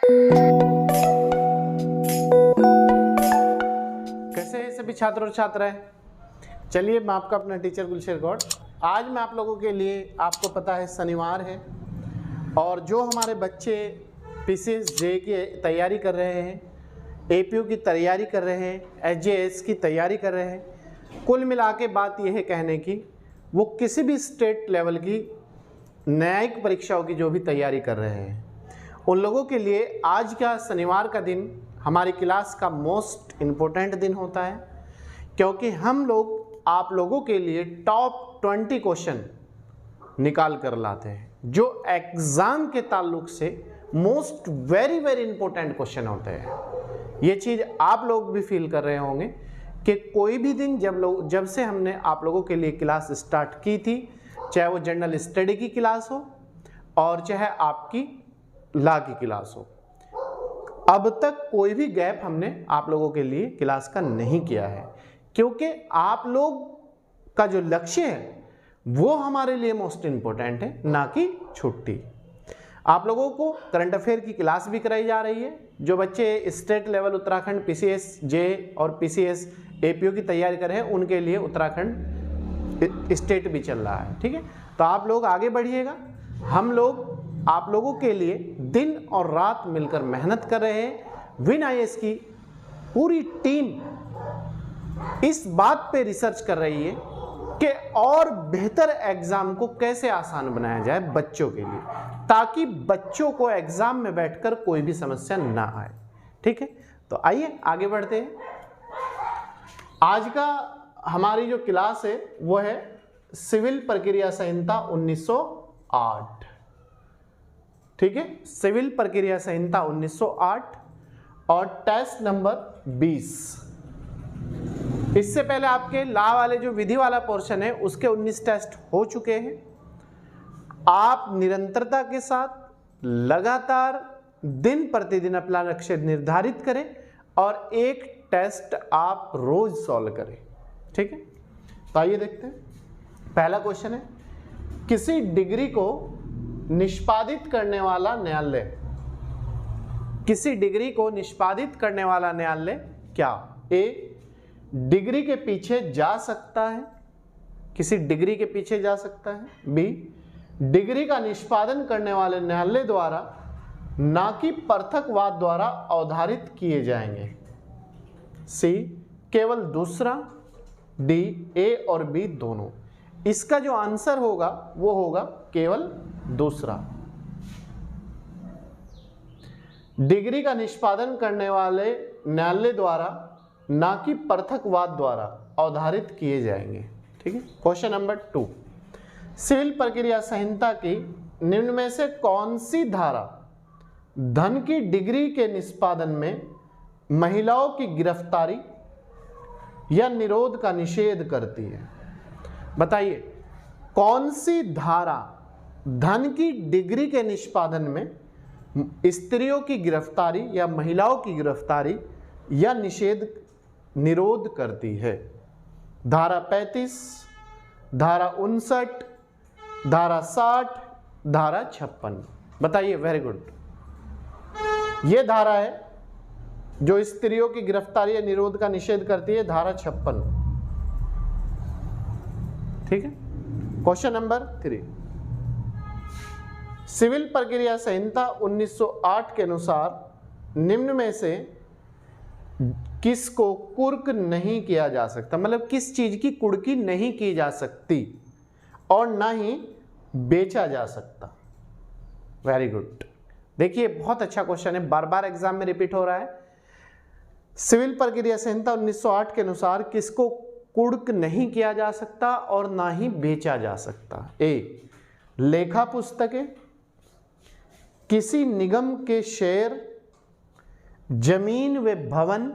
कैसे हैं सभी छात्र और छात्राएं? चलिए, मैं आपका अपना टीचर गुलशेर गौड़। आज मैं आप लोगों के लिए, आपको पता है शनिवार है और जो हमारे बच्चे पीसीएस जे की तैयारी कर रहे हैं, एपीयू की तैयारी कर रहे हैं, एचजेएस की तैयारी कर रहे हैं, कुल मिला के बात यह है कहने की, वो किसी भी स्टेट लेवल की न्यायिक परीक्षाओं की जो भी तैयारी कर रहे हैं, उन लोगों के लिए आज का शनिवार का दिन हमारी क्लास का मोस्ट इम्पोर्टेंट दिन होता है, क्योंकि हम लोग आप लोगों के लिए टॉप 20 क्वेश्चन निकाल कर लाते हैं जो एग्ज़ाम के ताल्लुक से मोस्ट वेरी इंपॉर्टेंट क्वेश्चन होते हैं। ये चीज़ आप लोग भी फील कर रहे होंगे कि कोई भी दिन जब से हमने आप लोगों के लिए क्लास स्टार्ट की थी, चाहे वो जनरल स्टडी की क्लास हो और चाहे आपकी लॉ की क्लास हो, अब तक कोई भी गैप हमने आप लोगों के लिए क्लास का नहीं किया है, क्योंकि आप लोग का जो लक्ष्य है वो हमारे लिए मोस्ट इम्पोर्टेंट है, ना कि छुट्टी। आप लोगों को करंट अफेयर की क्लास भी कराई जा रही है। जो बच्चे स्टेट लेवल उत्तराखंड पीसीएस जे और पीसीएस एपीयू की तैयारी कर रहे हैं, उनके लिए उत्तराखंड स्टेट भी चल रहा है। ठीक है, तो आप लोग आगे बढ़िएगा। हम लोग आप लोगों के लिए दिन और रात मिलकर मेहनत कर रहे हैं। विन आईएएस की पूरी टीम इस बात पे रिसर्च कर रही है कि और बेहतर एग्जाम को कैसे आसान बनाया जाए बच्चों के लिए, ताकि बच्चों को एग्जाम में बैठकर कोई भी समस्या ना आए। ठीक है, तो आइए आगे बढ़ते हैं। आज का हमारी जो क्लास है वो है सिविल प्रक्रिया संहिता 1908। ठीक है, सिविल प्रक्रिया संहिता 1908 और टेस्ट नंबर 20। इससे पहले आपके लॉ वाले जो विधि वाला पोर्शन है उसके 19 टेस्ट हो चुके हैं। आप निरंतरता के साथ लगातार दिन प्रतिदिन अपना लक्ष्य निर्धारित करें और एक टेस्ट आप रोज सॉल्व करें। ठीक है, तो आइए देखते हैं। पहला क्वेश्चन है, किसी डिग्री को निष्पादित करने वाला न्यायालय, किसी डिग्री को निष्पादित करने वाला न्यायालय क्या? ए, डिग्री के पीछे जा सकता है, किसी डिग्री के पीछे जा सकता है। बी, डिग्री का निष्पादन करने वाले न्यायालय द्वारा ना कि पृथकवाद द्वारा अवधारित किए जाएंगे। सी, केवल दूसरा। डी, ए और बी दोनों। इसका जो आंसर होगा वो होगा केवल दूसरा। डिग्री का निष्पादन करने वाले न्यायालय द्वारा ना कि पृथकवाद द्वारा अवधारित किए जाएंगे। ठीक है, क्वेश्चन नंबर 2, सिविल प्रक्रिया संहिता की निम्न में से कौन सी धारा धन की डिग्री के निष्पादन में महिलाओं की गिरफ्तारी या निरोध का निषेध करती है? बताइए, कौन सी धारा धन की डिग्री के निष्पादन में स्त्रियों की गिरफ्तारी या महिलाओं की गिरफ्तारी या निरोध करती है? धारा 35, धारा 59, धारा 60, धारा 56। बताइए। Very good. यह धारा है जो स्त्रियों की गिरफ्तारी या निरोध का निषेध करती है, धारा 56। ठीक है, क्वेश्चन नंबर 3, सिविल प्रक्रिया संहिता 1908 के अनुसार निम्न में से किसको कुर्क नहीं किया जा सकता? मतलब किस चीज की कुर्की नहीं की जा सकती और ना ही बेचा जा सकता? Very good. देखिए, बहुत अच्छा क्वेश्चन है, बार बार एग्जाम में रिपीट हो रहा है। सिविल प्रक्रिया संहिता 1908 के अनुसार किसको कुर्क नहीं किया जा सकता और ना ही बेचा जा सकता? ए, लेखा पुस्तकें, किसी निगम के शेयर, जमीन व भवन,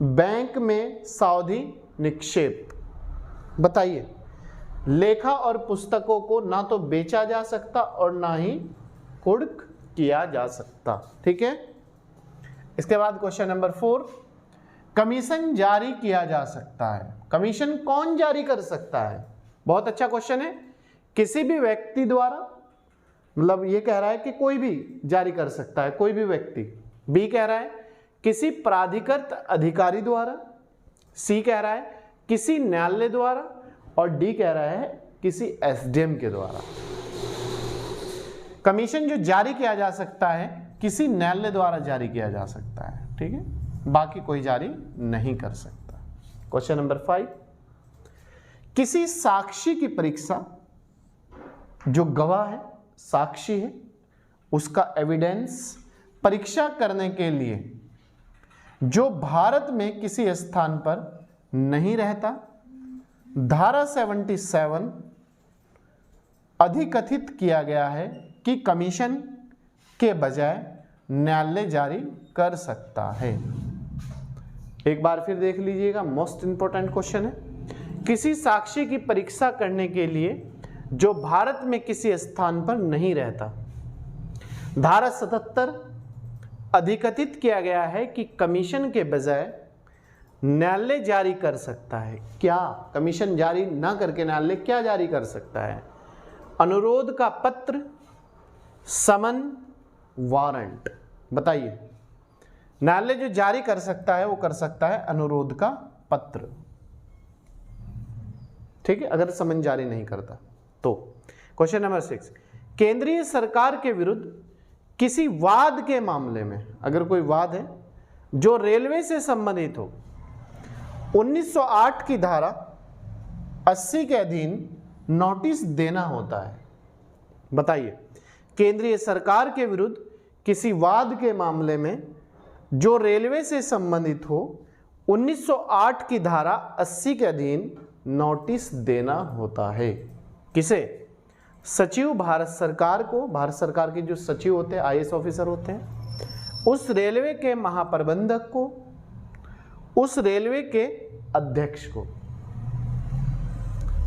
बैंक में सावधि निक्षेप। बताइए, लेखा और पुस्तकों को ना तो बेचा जा सकता और ना ही कुर्क किया जा सकता। ठीक है, इसके बाद क्वेश्चन नंबर 4, कमीशन जारी किया जा सकता है। कमीशन कौन जारी कर सकता है? बहुत अच्छा क्वेश्चन है। किसी भी व्यक्ति द्वारा, मतलब ये कह रहा है कि कोई भी जारी कर सकता है, कोई भी व्यक्ति। बी कह रहा है किसी प्राधिकृत अधिकारी द्वारा, सी कह रहा है किसी न्यायालय द्वारा, और डी कह रहा है किसी एसडीएम के द्वारा। कमीशन जो जारी किया जा सकता है किसी न्यायालय द्वारा जारी किया जा सकता है, ठीक है, बाकी कोई जारी नहीं कर सकता। क्वेश्चन नंबर 5, किसी साक्षी की परीक्षा, जो गवाह है, साक्षी है, उसका एविडेंस परीक्षा करने के लिए जो भारत में किसी स्थान पर नहीं रहता, धारा 77 अधिकथित किया गया है कि कमीशन के बजाय न्यायालय जारी कर सकता है। एक बार फिर देख लीजिएगा, मोस्ट इंपॉर्टेंट क्वेश्चन है। किसी साक्षी की परीक्षा करने के लिए जो भारत में किसी स्थान पर नहीं रहता, धारा 77 अधिकथित किया गया है कि कमीशन के बजाय न्यायालय जारी कर सकता है। क्या कमीशन जारी ना करके न्यायालय क्या जारी कर सकता है? अनुरोध का पत्र, समन, वारंट। बताइए, न्यायालय जो जारी कर सकता है वो कर सकता है अनुरोध का पत्र, ठीक है, अगर समन जारी नहीं करता तो। क्वेश्चन नंबर 6, केंद्रीय सरकार के विरुद्ध किसी वाद के मामले में, अगर कोई वाद है जो रेलवे से संबंधित हो, 1908 की धारा 80 के अधीन नोटिस देना होता है। बताइए, केंद्रीय सरकार के विरुद्ध किसी वाद के मामले में जो रेलवे से संबंधित हो, 1908 की धारा 80 के अधीन नोटिस देना होता है। किसे? सचिव भारत सरकार को, भारत सरकार के जो सचिव होते हैं, आईएएस ऑफिसर होते हैं, उस रेलवे के महाप्रबंधक को, उस रेलवे के अध्यक्ष को।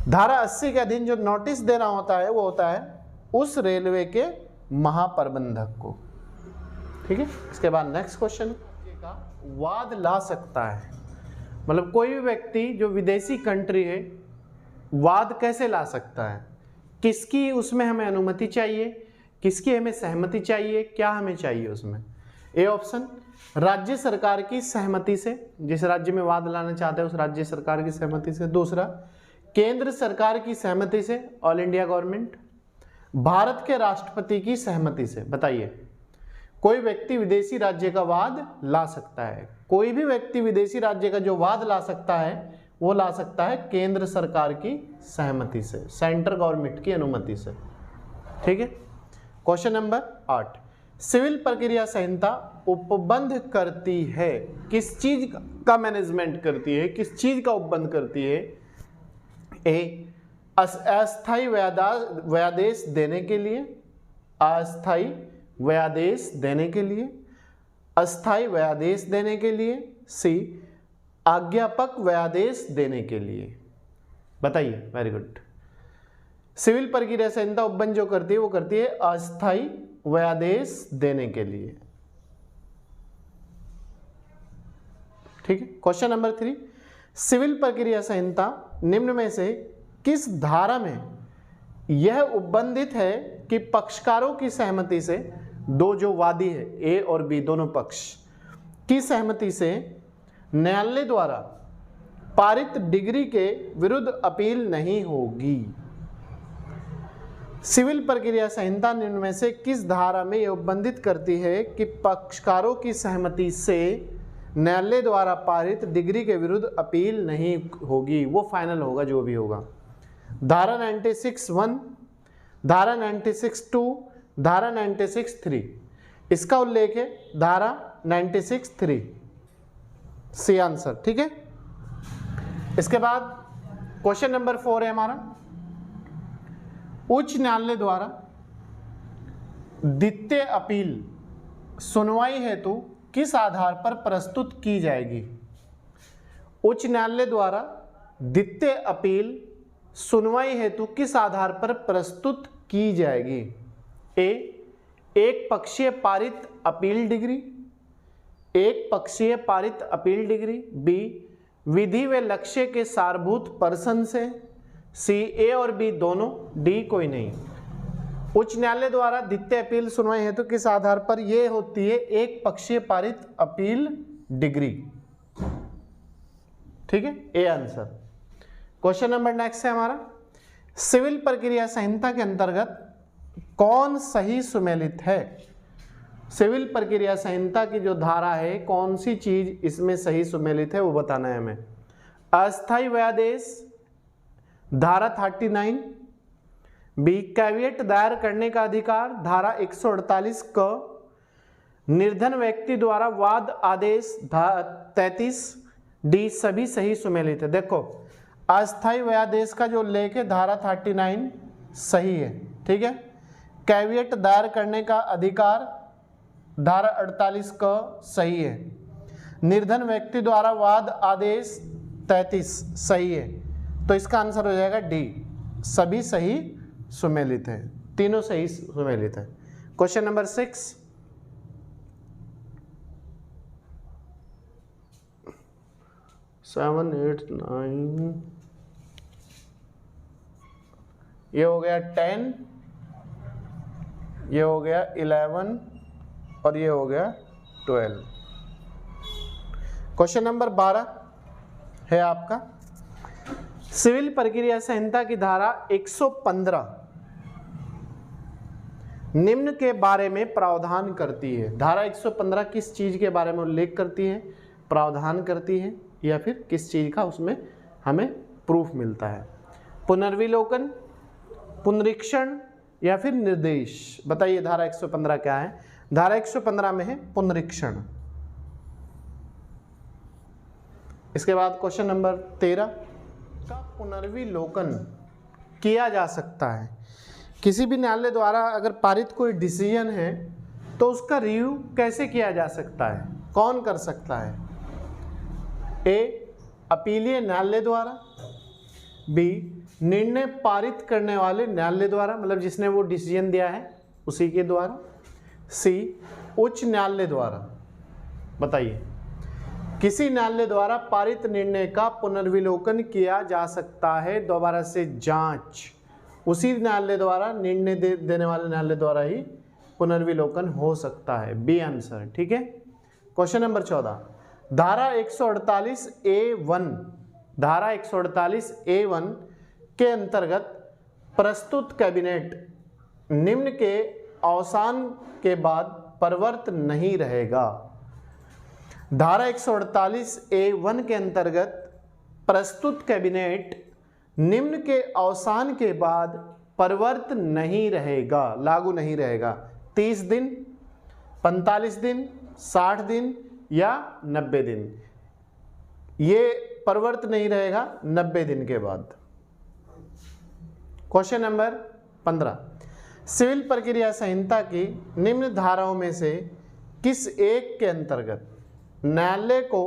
धारा 80 के अधीन जो नोटिस देना होता है वो होता है उस रेलवे के महाप्रबंधक को, ठीक है। इसके बाद नेक्स्ट क्वेश्चन का वाद ला सकता है, मतलब कोई भी व्यक्ति जो विदेशी कंट्री है वाद कैसे ला सकता है, किसकी उसमें हमें अनुमति चाहिए, किसकी हमें सहमति चाहिए, क्या हमें चाहिए उसमें? ए ऑप्शन, राज्य सरकार की सहमति से, जिस राज्य में वाद लाना चाहते हैं उस राज्य सरकार की सहमति से। दूसरा, केंद्र सरकार की सहमति से, ऑल इंडिया गवर्नमेंट। भारत के राष्ट्रपति की सहमति से। बताइए, कोई व्यक्ति विदेशी राज्य का वाद ला सकता है, कोई भी व्यक्ति विदेशी राज्य का जो वाद ला सकता है वो ला सकता है केंद्र सरकार की सहमति से, सेंट्रल गवर्नमेंट की अनुमति से, ठीक है। क्वेश्चन नंबर 8, सिविल प्रक्रिया संहिता उपबंध करती है, किस चीज का मैनेजमेंट करती है, किस चीज का उपबंध करती है? ए, अस्थायी व्यादेश देने के लिए, अस्थायी व्यादेश देने के लिए, अस्थायी व्यादेश देने के लिए। सी, आज्ञापक व्यादेश देने के लिए। बताइए, वेरी गुड। सिविल प्रक्रिया संहिता उपबंध जो करती है वो करती है अस्थायी व्यादेश देने के लिए, ठीक है। क्वेश्चन नंबर 3, सिविल प्रक्रिया संहिता निम्न में से किस धारा में यह उपबंधित है कि पक्षकारों की सहमति से, दो जो वादी है ए और बी दोनों पक्ष की सहमति से न्यायालय द्वारा पारित डिग्री के विरुद्ध अपील नहीं होगी? सिविल प्रक्रिया संहिता निम्न में से किस धारा में यह उपबंधित करती है कि पक्षकारों की सहमति से न्यायालय द्वारा पारित डिग्री के विरुद्ध अपील नहीं होगी? वो फाइनल होगा जो भी होगा। धारा 96(1), धारा 96(2), धारा 96(3। इसका उल्लेख है धारा 96(3), सी आंसर, ठीक है। इसके बाद क्वेश्चन नंबर 4 है हमारा, उच्च न्यायालय द्वारा द्वितीय अपील सुनवाई हेतु किस आधार पर प्रस्तुत की जाएगी? उच्च न्यायालय द्वारा द्वितीय अपील सुनवाई हेतु किस आधार पर प्रस्तुत की जाएगी? ए, एक पक्षीय पारित अपील डिग्री, एक पक्षीय पारित अपील डिग्री। बी, विधि व लक्ष्य के सारभूत पर्सन से। सी, ए और बी दोनों। डी, कोई नहीं। उच्च न्यायालय द्वारा द्वितीय अपील सुनवाई हेतु किस आधार पर यह होती है? एक पक्षीय पारित अपील डिग्री। ठीक है, A answer. Question number next है हमारा, सिविल प्रक्रिया संहिता के अंतर्गत कौन सही सुमेलित है? सिविल प्रक्रिया संहिता की जो धारा है, कौन सी चीज इसमें सही सुमेलित है वो बताना है हमें। अस्थायी व्यादेश, धारा 39। बी, कैविएट दायर करने का अधिकार, धारा 148 क। निर्धन व्यक्ति द्वारा वाद आदेश, 33। डी, सभी सही सुमेलित है। देखो, अस्थायी व्यादेश का जो उल्लेख है धारा 39 सही है। ठीक है, कैविएट दायर करने का अधिकार, धारा 48 क सही है। निर्धन व्यक्ति द्वारा वाद आदेश 33 सही है। तो इसका आंसर हो जाएगा डी, सभी सही सुमेलित है, तीनों सही सुमेलित है। क्वेश्चन नंबर 6, 7, 8, 9, ये हो गया 10, ये हो गया 11 और ये हो गया 12। क्वेश्चन नंबर 12 है आपका, सिविल प्रक्रिया संहिता की धारा 115 निम्न के बारे में प्रावधान करती है। धारा 115 किस चीज के बारे में उल्लेख करती है? प्रावधान करती है, या फिर किस चीज का उसमें हमें प्रूफ मिलता है? पुनर्विलोकन, पुनरीक्षण या फिर निर्देश? बताइए धारा 115 क्या है? धारा 115 में है पुनरीक्षण। इसके बाद क्वेश्चन नंबर 13 का पुनर्विलोकन किया जा सकता है। किसी भी न्यायालय द्वारा अगर पारित कोई डिसीजन है तो उसका रिव्यू कैसे किया जा सकता है? कौन कर सकता है? ए, अपीलीय न्यायालय द्वारा। बी, निर्णय पारित करने वाले न्यायालय द्वारा, मतलब जिसने वो डिसीजन दिया है उसी के द्वारा। सी, उच्च न्यायालय द्वारा। बताइए, किसी न्यायालय द्वारा पारित निर्णय का पुनर्विलोकन किया जा सकता है, दोबारा से जांच उसी न्यायालय द्वारा, निर्णय देने वाले न्यायालय द्वारा ही पुनर्विलोकन हो सकता है। B answer. ठीक है, क्वेश्चन नंबर 14, धारा 148A1, धारा 148A1 के अंतर्गत प्रस्तुत कैबिनेट निम्न के अवसान के बाद परवर्त नहीं रहेगा। धारा 148A1 के अंतर्गत प्रस्तुत कैबिनेट निम्न के अवसान के बाद परवर्त नहीं रहेगा, लागू नहीं रहेगा। 30 दिन, 45 दिन, 60 दिन या 90 दिन? ये परवर्त नहीं रहेगा 90 दिन के बाद। क्वेश्चन नंबर 15, सिविल प्रक्रिया संहिता की निम्न धाराओं में से किस एक के अंतर्गत न्यायालय को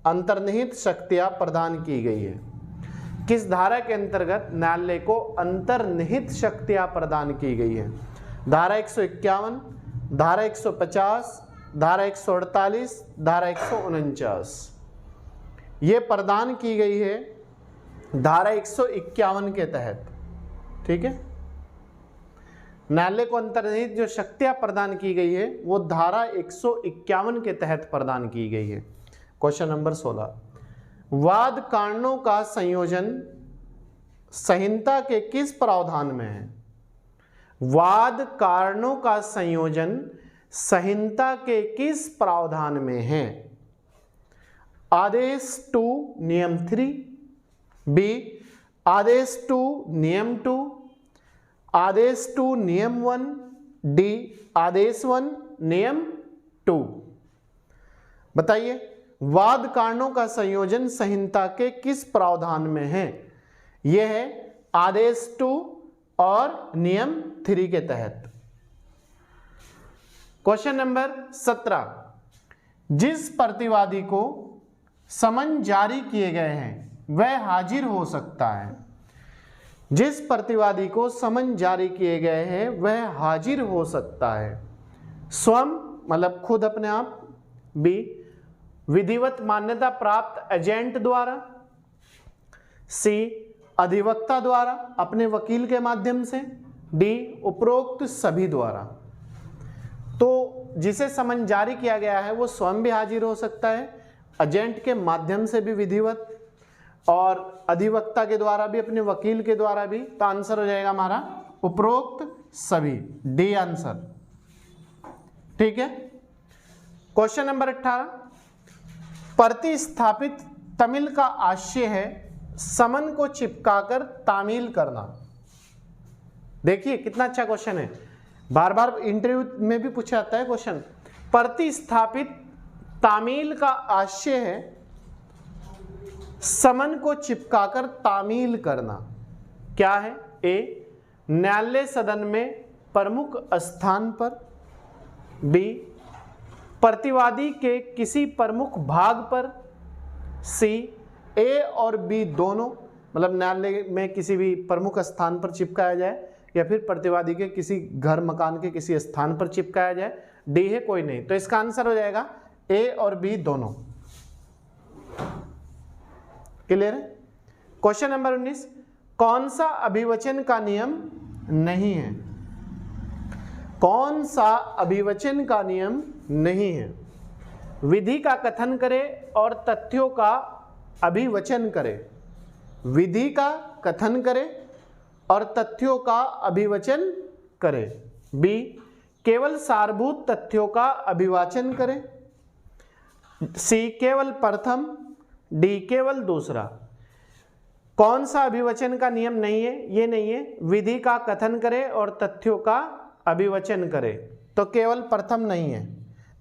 अंतर्निहित शक्तियां प्रदान की गई है? किस धारा के अंतर्गत न्यायालय को अंतर्निहित शक्तियां प्रदान की गई है? धारा 151, धारा 150, धारा 148, धारा 149? ये प्रदान की गई है धारा 151 के तहत। ठीक है, न्यायालय को अंतर्निहित जो शक्तियां प्रदान की गई है वो धारा 151 के तहत प्रदान की गई है। क्वेश्चन नंबर 16, वाद कारणों का संयोजन संहिता के किस प्रावधान में है? वाद कारणों का संयोजन संहिता के किस प्रावधान में है? आदेश 2 नियम 3, बी आदेश 2 नियम 2, आदेश 2 नियम 1, डी आदेश 1 नियम 2? बताइए, वाद कारणों का संयोजन संहिता के किस प्रावधान में है? यह है आदेश 2 और नियम 3 के तहत। क्वेश्चन नंबर 17, जिस प्रतिवादी को समन जारी किए गए हैं वह हाजिर हो सकता है। जिस प्रतिवादी को समन जारी किए गए हैं वह हाजिर हो सकता है। स्वयं मतलब खुद अपने आप। बी विधिवत मान्यता प्राप्त एजेंट द्वारा। सी अधिवक्ता द्वारा अपने वकील के माध्यम से। डी उपरोक्त सभी द्वारा। तो जिसे समन जारी किया गया है वो स्वयं भी हाजिर हो सकता है, एजेंट के माध्यम से भी विधिवत, और अधिवक्ता के द्वारा भी, अपने वकील के द्वारा भी। तो आंसर हो जाएगा हमारा उपरोक्त सभी, डी आंसर। ठीक है। क्वेश्चन नंबर 18, प्रतिस्थापित तमिल का आशय है समन को चिपकाकर तामील करना। देखिए कितना अच्छा क्वेश्चन है, बार बार इंटरव्यू में भी पूछा जाता है क्वेश्चन। प्रतिस्थापित तामील का आशय है समन को चिपकाकर तामील करना। क्या है? ए, न्यायालय सदन में प्रमुख स्थान पर। बी, प्रतिवादी के किसी प्रमुख भाग पर। सी, ए और बी दोनों, मतलब न्यायालय में किसी भी प्रमुख स्थान पर चिपकाया जाए, या फिर प्रतिवादी के किसी घर मकान के किसी स्थान पर चिपकाया जाए। डी है कोई नहीं। तो इसका आंसर हो जाएगा ए और बी दोनों। क्लियर है। क्वेश्चन नंबर 19, कौन सा अभिवचन का नियम नहीं है? कौन सा अभिवचन का नियम नहीं है? विधि का कथन करे और तथ्यों का अभिवचन करे। विधि का कथन करे और तथ्यों का अभिवचन करे। बी, केवल सारभूत तथ्यों का अभिवाचन करे। सी, केवल प्रथम। डी, केवल दूसरा। कौन सा अभिवचन का नियम नहीं है? ये नहीं है, विधि का कथन करे और तथ्यों का अभिवचन करे, तो केवल प्रथम नहीं है,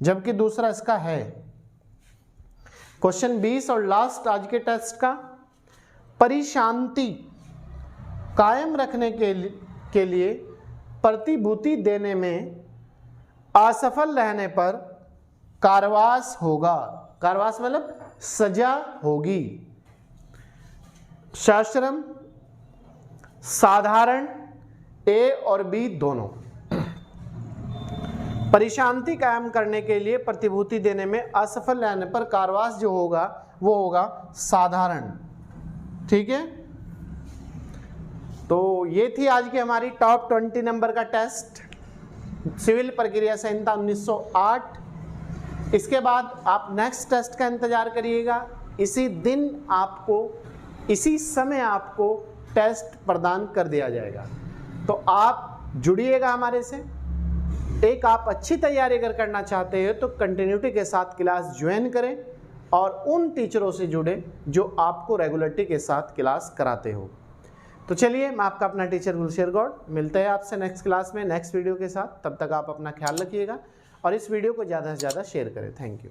जबकि दूसरा इसका है। क्वेश्चन 20 और लास्ट आज के टेस्ट का, परिशांति कायम रखने के लिए प्रतिभूति देने में असफल रहने पर कारावास होगा। कारावास मतलब सजा होगी। सश्रम, साधारण, ए और बी दोनों। परिशांति कायम करने के लिए प्रतिभूति देने में असफल रहने पर कारावास जो होगा वो होगा साधारण। ठीक है। तो ये थी आज की हमारी टॉप 20 नंबर का टेस्ट, सिविल प्रक्रिया संहिता 1908। इसके बाद आप नेक्स्ट टेस्ट का इंतजार करिएगा। इसी दिन आपको, इसी समय आपको टेस्ट प्रदान कर दिया जाएगा। तो आप जुड़िएगा हमारे से। एक आप अच्छी तैयारी अगर करना चाहते हैं तो कंटिन्यूटी के साथ क्लास ज्वाइन करें और उन टीचरों से जुड़े जो आपको रेगुलरिटी के साथ क्लास कराते हो। तो चलिए, मैं आपका अपना टीचर गुलशेर गौड़, मिलते हैं आपसे नेक्स्ट क्लास में नेक्स्ट वीडियो के साथ। तब तक आप अपना ख्याल रखिएगा और इस वीडियो को ज़्यादा से ज़्यादा शेयर करें। Thank you.